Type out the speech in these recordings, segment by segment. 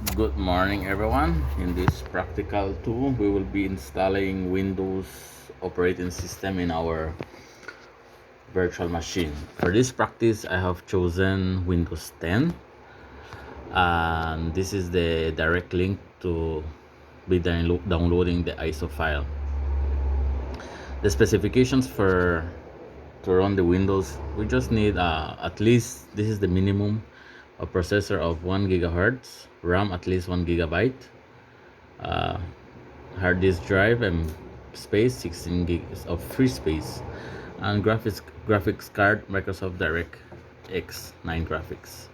Good morning, everyone. In this practical tool, we will be installing Windows operating system in our virtual machine. For this practice, I have chosen Windows 10, and this is the direct link to be downloading the ISO file. The specifications for to run the Windows, we just need at least, this is the minimum, a processor of 1 gigahertz, RAM at least 1 gigabyte, hard disk drive and space 16 gigs of free space, and graphics card Microsoft DirectX 9 graphics.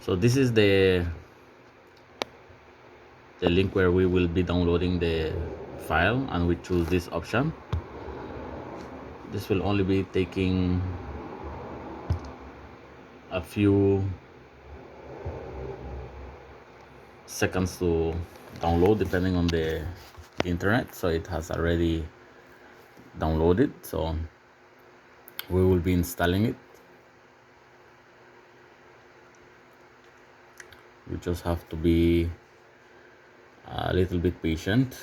So this is the link where we will be downloading the file, and we choose this option. This will only be taking a few seconds to download depending on the internet. So it has already downloaded, so we will be installing it. You just have to be a little bit patient.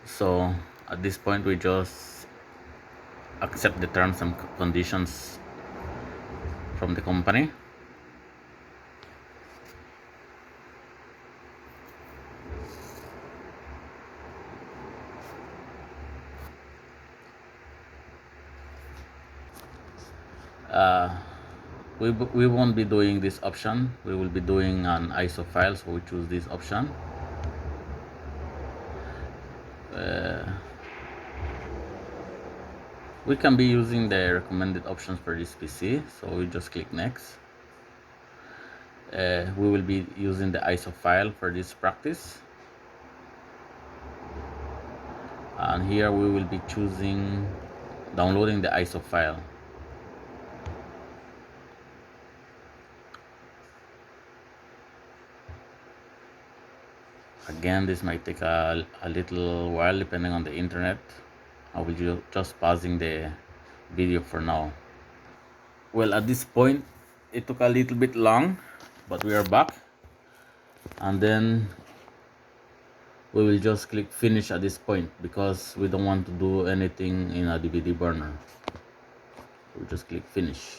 So at this point, we just accept the terms and conditions from the company. We won't be doing this option. We will be doing an ISO file, so we choose this option. We can be using the recommended options for this PC, so we just click next. We will be using the ISO file for this practice, and here we will be choosing downloading the ISO file. Again, this might take a little while depending on the internet. I will just pausing the video for now. Well, at this point, it took a little bit long, but we are back. And then we will just click finish at this point because we don't want to do anything in a DVD burner. We just click finish.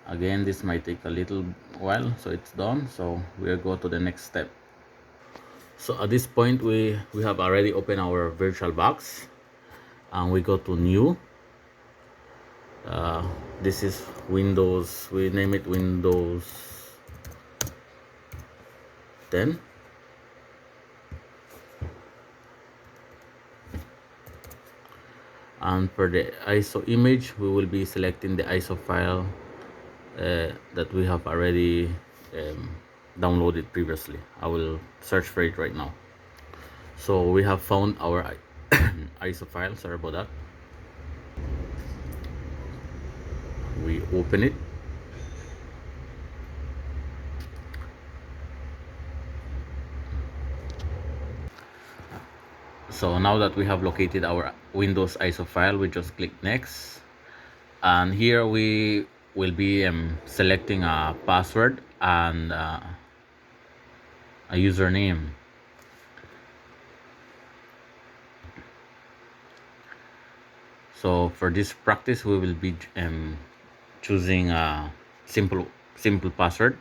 Again, this might take a little while, so it's done. So we'll go to the next step. So at this point, we have already opened our VirtualBox, and we go to new. This is Windows, we name it Windows 10. And for the ISO image, we will be selecting the ISO file that we have already downloaded previously. I will search for it right now. So we have found our ISO file. Sorry about that. We open it. So now that we have located our Windows ISO file, we just click next, and here we will be selecting a password and a username. So for this practice, we will be choosing a simple password,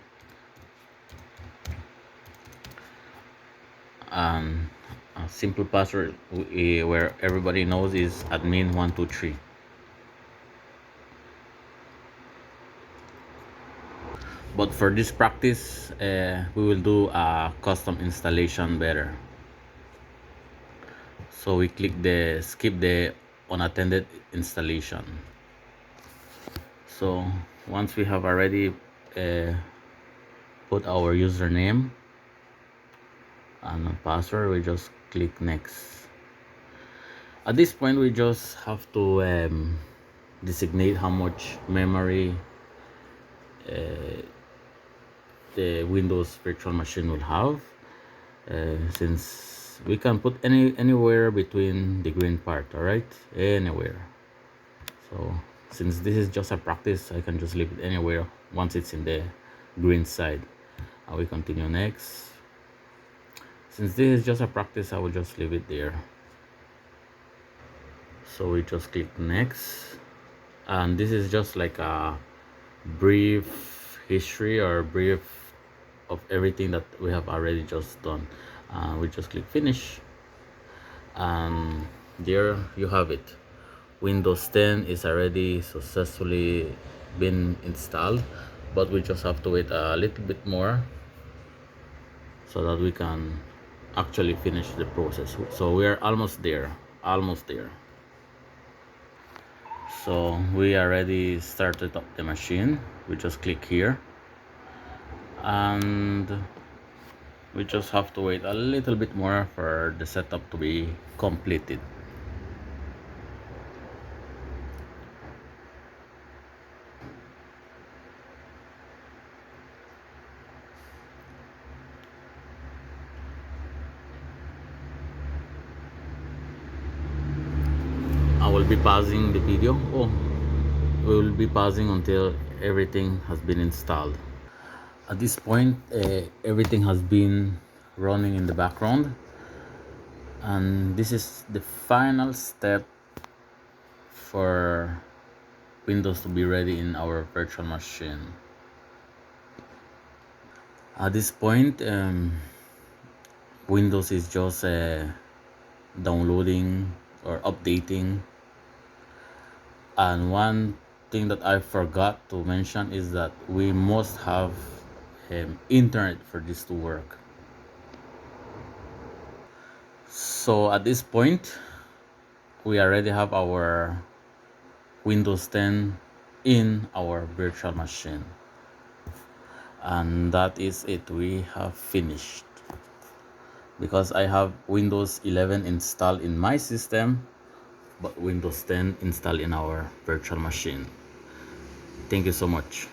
and a simple password where everybody knows is admin123. But for this practice, we will do a custom installation better. So we click the skip the unattended installation. So once we have already put our username and a password, we just click next. At this point, we just have to designate how much memory the Windows virtual machine will have, since we can put anywhere between the green part. All right, anywhere. So since this is just a practice, I can just leave it anywhere once it's in the green side. I will continue next. Since this is just a practice, I will just leave it there. So we just click next, and this is just like a brief history or brief of everything that we have already just done. We just click finish, and there you have it. Windows 10 is already successfully been installed, but we just have to wait a little bit more so that we can actually finish the process. So we are almost there, almost there. So we already started up the machine. We just click here, and we just have to wait a little bit more for the setup to be completed. I will be pausing the video. We will be pausing until everything has been installed. At this point, everything has been running in the background, and this is the final step for Windows to be ready in our virtual machine. At this point, Windows is just downloading or updating. And one thing that I forgot to mention is that we must have internet for this to work. So at this point, we already have our Windows 10 in our virtual machine, and that is it. We have finished, because I have Windows 11 installed in my system, but Windows 10 installed in our virtual machine. Thank you so much.